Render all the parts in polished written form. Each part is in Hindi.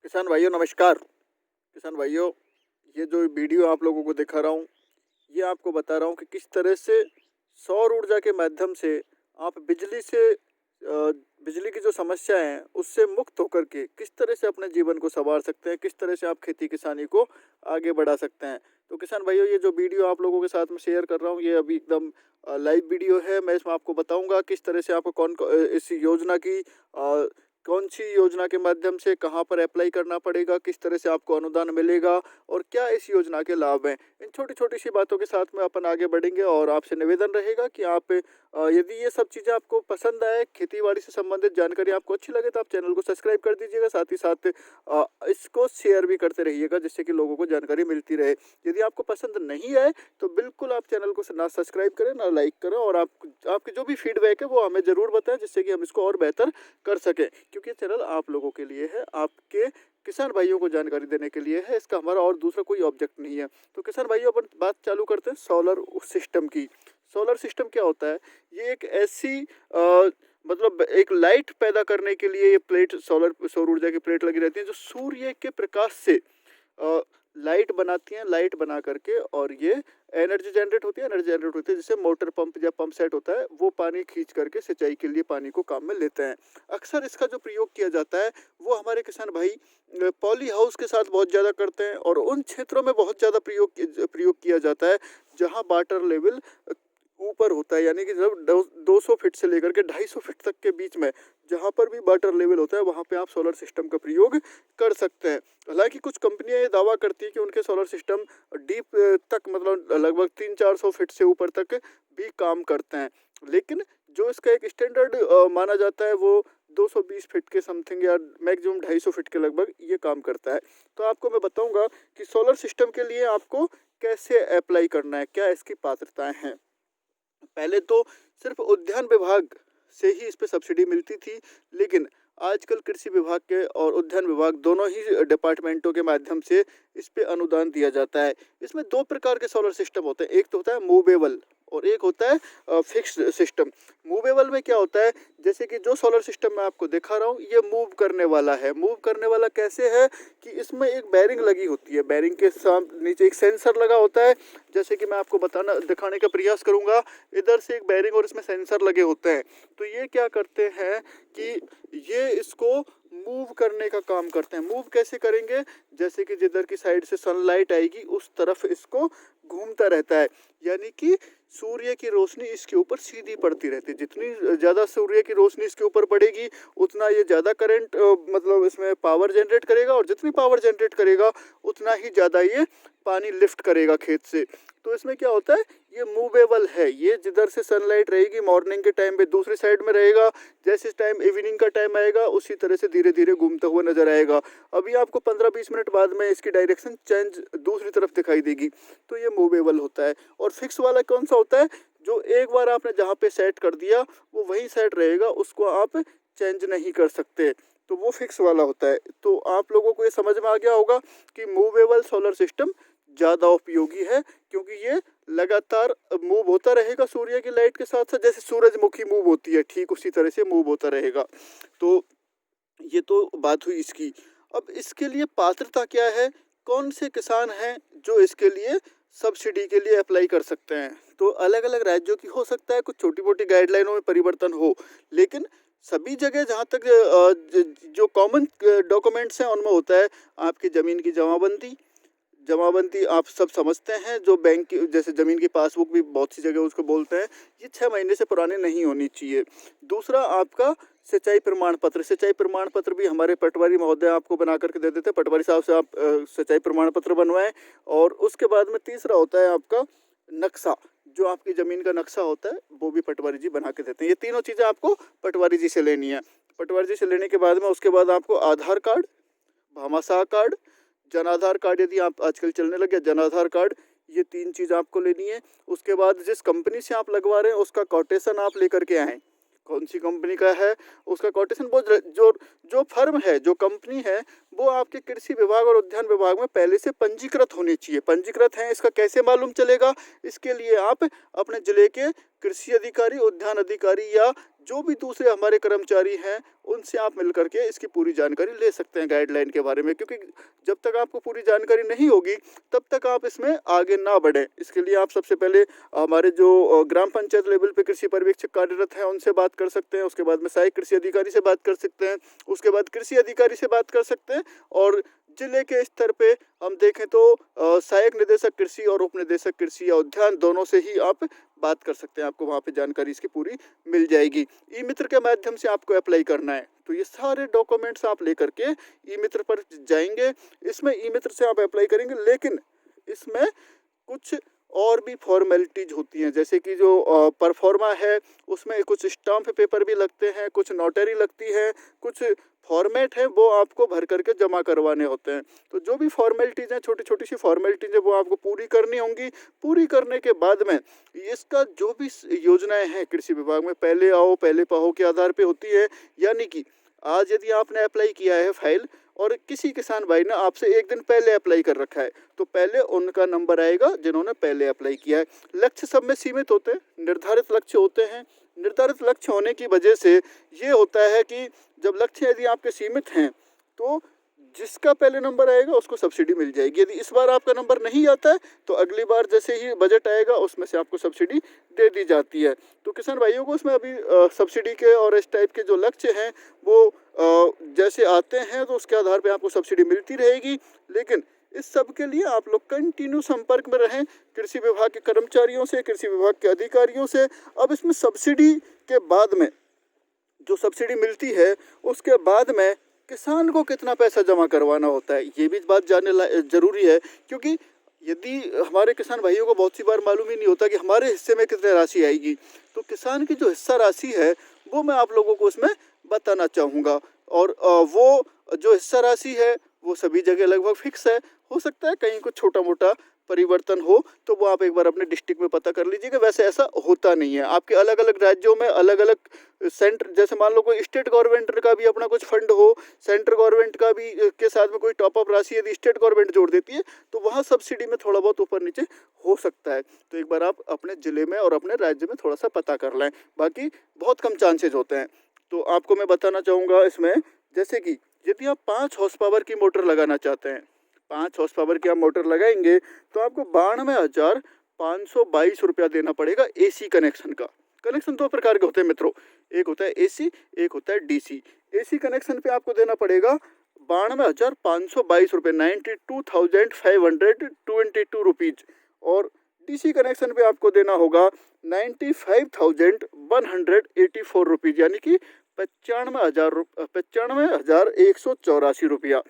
किसान भाइयों नमस्कार। किसान भाइयों, ये जो वीडियो आप लोगों को दिखा रहा हूँ, ये आपको बता रहा हूँ कि किस तरह से सौर ऊर्जा के माध्यम से आप बिजली की जो समस्या है उससे मुक्त होकर के किस तरह से अपने जीवन को सँवार सकते हैं, किस तरह से आप खेती किसानी को आगे बढ़ा सकते हैं। तो किसान भाइयों, ये जो वीडियो आप लोगों के साथ में शेयर कर रहा हूँ, ये अभी एकदम लाइव वीडियो है। मैं इसमें आपको बताऊँगा किस तरह से आपको इस योजना की कौन-सी योजना के माध्यम से कहाँ पर अप्लाई करना पड़ेगा, किस तरह से आपको अनुदान मिलेगा और क्या इस योजना के लाभ हैं। इन छोटी-छोटी सी बातों के साथ में अपन आगे बढ़ेंगे और आपसे निवेदन रहेगा कि आप यदि ये सब चीज़ें आपको पसंद आए, खेती-बाड़ी से संबंधित जानकारी आपको अच्छी लगे, तो आप चैनल को सब्सक्राइब कर दीजिएगा। साथ ही साथ इसको शेयर भी करते रहिएगा, जिससे कि लोगों को जानकारी मिलती रहे। यदि आपको पसंद नहीं आए, तो बिल्कुल आप चैनल को ना सब्सक्राइब करें, ना लाइक करें और आपके जो भी फीडबैक है, वो हमें ज़रूर बताएँ, जिससे कि हम इसको और बेहतर कर सकें। क्योंकि ये चैनल आप लोगों के लिए है, आपके किसान भाइयों को जानकारी देने के लिए है। इसका हमारा और दूसरा कोई ऑब्जेक्ट नहीं है। तो किसान भाइयों, अपन बात चालू करते हैं सोलर सिस्टम की। सोलर सिस्टम क्या होता है? ये एक ऐसी मतलब एक लाइट पैदा करने के लिए ये प्लेट सौर ऊर्जा की प्लेट लगी रहती है, जो सूर्य के प्रकाश से अ, लाइट बनाती हैं। लाइट बना करके और ये एनर्जी जनरेट होती है, जिससे मोटर पंप या पंप सेट होता है, वो पानी खींच करके सिंचाई के लिए पानी को काम में लेते हैं। अक्सर इसका जो प्रयोग किया जाता है, वो हमारे किसान भाई पॉली हाउस के साथ बहुत ज़्यादा करते हैं और उन क्षेत्रों में बहुत ज़्यादा प्रयोग किया जाता है, जहाँ वाटर लेवल ऊपर होता है। यानी कि जब 200 फीट से लेकर के 250 फीट तक के बीच में जहाँ पर भी वाटर लेवल होता है, वहाँ पे आप सोलर सिस्टम का प्रयोग कर सकते हैं। हालाँकि कुछ कंपनियाँ ये दावा करती हैं कि उनके सोलर सिस्टम डीप तक मतलब लगभग 300-400 फीट से ऊपर तक भी काम करते हैं। लेकिन जो इसका एक स्टैंडर्ड माना जाता है, वो 220 फीट के समथिंग या मैक्सिमम 250 फीट के लगभग ये काम करता है। तो आपको मैं बताऊँगा कि सोलर सिस्टम के लिए आपको कैसे अप्लाई करना है, क्या इसकी पात्रताएँ हैं। पहले तो सिर्फ उद्यान विभाग से ही इस पे सब्सिडी मिलती थी, लेकिन आजकल कृषि विभाग के और उद्यान विभाग दोनों ही डिपार्टमेंटों के माध्यम से इस पे अनुदान दिया जाता है। इसमें 2 प्रकार के सोलर सिस्टम होते हैं, एक तो होता है मूवेबल और एक होता है फिक्स्ड सिस्टम। मूवेबल में क्या होता है, जैसे कि जो सोलर सिस्टम मैं आपको दिखा रहा हूँ, ये मूव करने वाला है। मूव करने वाला कैसे है कि इसमें एक बेरिंग लगी होती है, बेरिंग के नीचे एक सेंसर लगा होता है। जैसे कि मैं आपको दिखाने का प्रयास करूँगा, इधर से एक बेरिंग और इसमें सेंसर लगे होते हैं। तो ये क्या करते हैं कि ये इसको मूव करने का काम करते हैं। मूव कैसे करेंगे? जैसे कि जिधर की साइड से सनलाइट आएगी, उस तरफ इसको घूमता रहता है। यानी कि सूर्य की रोशनी इसके ऊपर सीधी पड़ती रहती है। जितनी ज़्यादा सूर्य की रोशनी इसके ऊपर पड़ेगी, उतना ये ज़्यादा करंट मतलब इसमें पावर जनरेट करेगा और जितनी पावर जनरेट करेगा, उतना ही ज़्यादा ये पानी लिफ्ट करेगा खेत से। तो इसमें क्या होता है, ये मूवेबल है। ये जिधर से सनलाइट रहेगी मॉर्निंग के टाइम पे दूसरी साइड में रहेगा, जैसे टाइम इवनिंग का टाइम आएगा, उसी तरह से धीरे-धीरे घूमता हुआ नज़र आएगा। अभी आपको 15-20 मिनट बाद में इसकी डायरेक्शन चेंज दूसरी तरफ दिखाई देगी। तो ये मूवेबल होता है। और फिक्स वाला कौन-सा होता है? जो एक बार आपने जहाँ पे सेट कर दिया, वो वहीं सेट रहेगा, उसको आप चेंज नहीं कर सकते। तो वो फिक्स वाला होता है। तो आप लोगों को ये समझ में आ गया होगा कि मूवेबल सोलर सिस्टम ज़्यादा उपयोगी है, क्योंकि ये लगातार मूव होता रहेगा सूर्य की लाइट के साथ-साथ। जैसे सूरजमुखी मूव होती है, ठीक उसी तरह से मूव होता रहेगा। तो ये तो बात हुई इसकी। अब इसके लिए पात्रता क्या है? कौन से किसान हैं जो इसके लिए सब्सिडी के लिए अप्लाई कर सकते हैं? तो अलग-अलग राज्यों की हो सकता है कुछ छोटी-मोटी गाइडलाइनों में परिवर्तन हो, लेकिन सभी जगह जहाँ तक जो कॉमन डॉक्यूमेंट्स हैं, उनमें होता है आपकी ज़मीन की जमाबंदी। जमाबंदी आप सब समझते हैं, जो बैंक की जैसे ज़मीन की पासबुक भी बहुत सी जगह उसको बोलते हैं, ये 6 महीने से पुरानी नहीं होनी चाहिए। दूसरा आपका सिंचाई प्रमाण पत्र। सिंचाई प्रमाण पत्र भी हमारे पटवारी महोदय आपको बना करके दे देते हैं। पटवारी साहब से आप सिंचाई प्रमाण पत्र बनवाएँ। और उसके बाद में तीसरा होता है आपका नक्शा। जो आपकी ज़मीन का नक्शा होता है, वो भी पटवारी जी बना के देते हैं। ये तीनों चीज़ें आपको पटवारी जी से लेनी है। पटवारी जी से लेने के बाद में उसके बाद आपको आधार card, Bhamashah card, Jan Aadhaar card, यदि आप आजकल चलने लगे जन आधार कार्ड, ये 3 चीज़ आपको लेनी है। उसके बाद जिस कंपनी से आप लगवा रहे हैं, उसका कोटेशन आप लेकर के आएँ। कौन-सी कंपनी का है, उसका कोटेशन, वो जो जो फर्म है, जो कंपनी है, वो आपके कृषि विभाग और उद्यान विभाग में पहले से पंजीकृत होनी चाहिए। पंजीकृत हैं, इसका कैसे मालूम चलेगा? इसके लिए आप अपने ज़िले के कृषि अधिकारी, उद्यान अधिकारी या जो भी दूसरे हमारे कर्मचारी हैं उनसे आप मिल कर के इसकी पूरी जानकारी ले सकते हैं गाइडलाइन के बारे में, क्योंकि जब तक आपको पूरी जानकारी नहीं होगी तब तक आप इसमें आगे ना बढ़ें। इसके लिए आप सबसे पहले हमारे जो ग्राम पंचायत लेवल पे कृषि पर्यवेक्षक कार्यरत हैं उनसे बात कर सकते हैं, उसके बाद में सहायक कृषि अधिकारी से बात कर सकते हैं, उसके बाद कृषि अधिकारी से बात कर सकते हैं, और जिले के स्तर पे हम देखें तो सहायक निदेशक कृषि और उप निदेशक कृषि या उद्यान दोनों से ही आप बात कर सकते हैं। आपको वहाँ पे जानकारी इसकी पूरी मिल जाएगी। ई मित्र के माध्यम से आपको अप्लाई करना है, तो ये सारे डॉक्यूमेंट्स आप लेकर के ई मित्र पर जाएंगे। इसमें ई मित्र से आप अप्लाई करेंगे, लेकिन इसमें कुछ और भी फॉर्मेलिटीज होती हैं, जैसे कि जो परफॉर्मा है उसमें कुछ स्टाम्प पेपर भी लगते हैं, कुछ नोटरी लगती है, कुछ फॉर्मेट है वो आपको भर करके जमा करवाने होते हैं। तो जो भी फॉर्मेलिटीज़ हैं, छोटी छोटी सी फॉर्मेलिटीज़ है, वो आपको पूरी करनी होंगी। पूरी करने के बाद में इसका जो भी योजनाएं हैं कृषि विभाग में, पहले आओ पहले पाओ के आधार पे होती है। यानी कि आज यदि आपने अप्लाई किया है फाइल और किसी किसान भाई ने आपसे एक दिन पहले अप्लाई कर रखा है, तो पहले उनका नंबर आएगा जिन्होंने पहले अप्लाई किया है। लक्ष्य सब में सीमित होते हैं, निर्धारित लक्ष्य होते हैं। निर्धारित लक्ष्य होने की वजह से ये होता है कि जब लक्ष्य यदि आपके सीमित हैं तो जिसका पहले नंबर आएगा उसको सब्सिडी मिल जाएगी। यदि इस बार आपका नंबर नहीं आता है तो अगली बार जैसे ही बजट आएगा उसमें से आपको सब्सिडी दे दी जाती है। तो किसान भाइयों को इसमें अभी सब्सिडी के और इस टाइप के जो लक्ष्य हैं वो जैसे आते हैं तो उसके आधार पे आपको सब्सिडी मिलती रहेगी। लेकिन इस सब के लिए आप लोग कंटिन्यू संपर्क में रहें कृषि विभाग के कर्मचारियों से, कृषि विभाग के अधिकारियों से। अब इसमें सब्सिडी के बाद में जो सब्सिडी मिलती है उसके बाद में किसान को कितना पैसा जमा करवाना होता है, ये भी बात जानने जरूरी है। क्योंकि यदि हमारे किसान भाइयों को बहुत सी बार मालूम ही नहीं होता कि हमारे हिस्से में कितनी राशि आएगी, तो किसान की जो हिस्सा राशि है वो मैं आप लोगों को उसमें बताना चाहूँगा। और वो जो हिस्सा राशि है वो सभी जगह लगभग फिक्स है। हो सकता है कहीं कुछ छोटा मोटा परिवर्तन हो, तो वो आप एक बार अपने डिस्ट्रिक्ट में पता कर लीजिएगा। वैसे ऐसा होता नहीं है। आपके अलग अलग राज्यों में अलग अलग सेंटर, जैसे मान लो कोई स्टेट गवर्नमेंट का भी अपना कुछ फंड हो, सेंट्रल गवर्नमेंट का भी के साथ में कोई टॉप अप राशि यदि स्टेट गवर्नमेंट जोड़ देती है तो वहाँ सब्सिडी में थोड़ा बहुत ऊपर नीचे हो सकता है। तो एक बार आप अपने ज़िले में और अपने राज्य में थोड़ा सा पता कर लें, बाकी बहुत कम चांसेज होते हैं। तो आपको मैं बताना चाहूँगा इसमें, जैसे कि यदि आप 5 हॉर्स पावर की मोटर लगाना चाहते हैं, 5 हॉर्स पावर की आप मोटर लगाएंगे तो आपको 92,522 रुपया देना पड़ेगा एसी कनेक्शन का। कनेक्शन दो प्रकार के होते हैं मित्रों, एक होता है एसी, एक होता है डीसी। एसी कनेक्शन पे आपको देना पड़ेगा 92,522 रुपये, 92,522 रुपीज़। और डीसी कनेक्शन पे आपको देना होगा 95,184 रुपीज़, यानी कि 95,184 रुपया।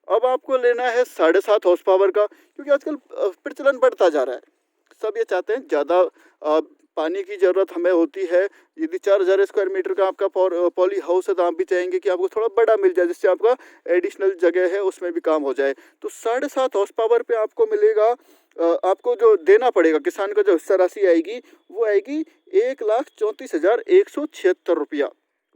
अब आपको लेना है 7.5 हॉर्स पावर का, क्योंकि आजकल प्रचलन बढ़ता जा रहा है। सब ये चाहते हैं ज़्यादा पानी की ज़रूरत हमें होती है। यदि 4,000 स्क्वायर मीटर का आपका पॉली हाउस है तो आप भी चाहेंगे कि आपको थोड़ा बड़ा मिल जाए, जिससे आपका एडिशनल जगह है उसमें भी काम हो जाए। तो 7.5 हॉर्स पावर पे आपको मिलेगा, आपको जो देना पड़ेगा किसान का जो हिस्सा राशि आएगी वो आएगी 1,34,176 रुपया,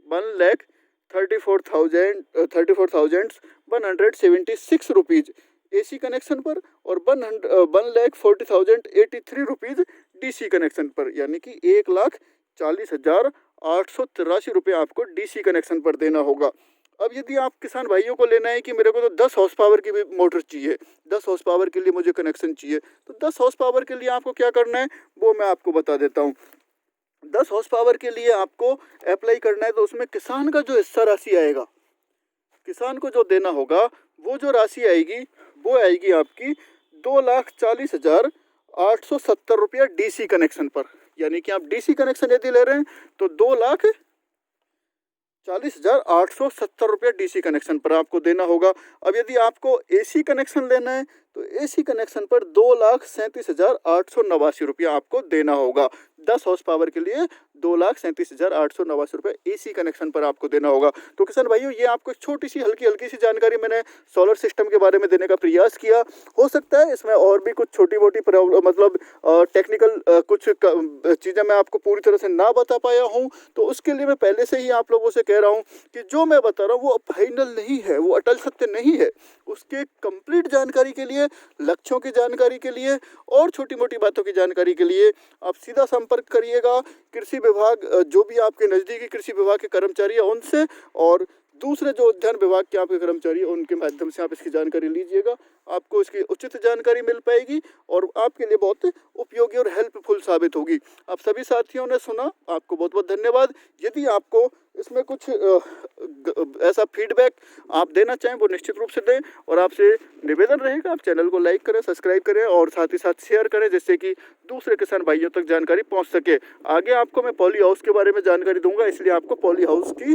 1,34,176 रुपीज़ एसी कनेक्शन पर, और 1,40,083 रुपीज़ डीसी कनेक्शन पर, यानी कि 1,40,883 रुपये आपको डीसी कनेक्शन पर देना होगा। अब यदि आप किसान भाइयों को लेना है कि मेरे को तो 10 हॉर्स पावर की भी मोटर चाहिए, 10 हॉर्स पावर के लिए मुझे कनेक्शन चाहिए, तो 10 हॉर्स पावर के लिए आपको क्या करना है वो मैं आपको बता देता हूँ। 10 हॉर्स पावर के लिए आपको अप्लाई करना है तो उसमें किसान का जो हिस्सा राशि आएगा, किसान को जो देना होगा वो जो राशि आएगी वो आएगी आपकी 2,40,870 रुपया डीसी कनेक्शन पर। यानी कि आप डीसी कनेक्शन यदि ले रहे हैं तो 2,40,870 रुपया डीसी कनेक्शन पर आपको देना होगा। अब यदि आपको एसी कनेक्शन लेना है तो एसी कनेक्शन पर 2,37,889 रुपया आपको देना होगा। 10 हॉर्स पावर के लिए 2,37,889 रुपये एसी कनेक्शन पर आपको देना होगा। तो किसान भाइयों, ये आपको छोटी सी हल्की सी जानकारी मैंने सोलर सिस्टम के बारे में देने का प्रयास किया। हो सकता है इसमें और भी कुछ छोटी मोटी मतलब टेक्निकल कुछ चीज़ें मैं आपको पूरी तरह से ना बता पाया हूँ, तो उसके लिए मैं पहले से ही आप लोगों से कह रहा हूँ कि जो मैं बता रहा हूँ वो फाइनल नहीं है, वो अटल सत्य नहीं है। उसके कंप्लीट जानकारी के लिए, लक्ष्यों की जानकारी के लिए और छोटी मोटी बातों की जानकारी के लिए आप सीधा संपर्क करिएगा कृषि विभाग, जो भी आपके नज़दीकी कृषि विभाग के कर्मचारी हैं उनसे, और दूसरे जो उद्यान विभाग के आपके कर्मचारी हैं उनके माध्यम से आप इसकी जानकारी लीजिएगा। आपको इसकी उचित जानकारी मिल पाएगी और आपके लिए बहुत उपयोगी और हेल्पफुल साबित होगी। आप सभी साथियों ने सुना, आपको बहुत बहुत धन्यवाद। यदि आपको इसमें कुछ ऐसा फीडबैक आप देना चाहें वो निश्चित रूप से दें, और आपसे निवेदन रहेगा आप चैनल को लाइक करें, सब्सक्राइब करें और साथ ही साथ शेयर करें, जिससे कि दूसरे किसान भाइयों तक जानकारी पहुंच सके। आगे आपको मैं पॉली हाउस के बारे में जानकारी दूंगा, इसलिए आपको पॉली हाउस की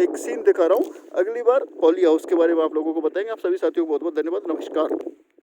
एक सीन दिखा रहा हूँ। अगली बार पॉली हाउस के बारे में आप लोगों को बताएंगे। आप सभी साथियों को बहुत बहुत धन्यवाद। नमस्कार।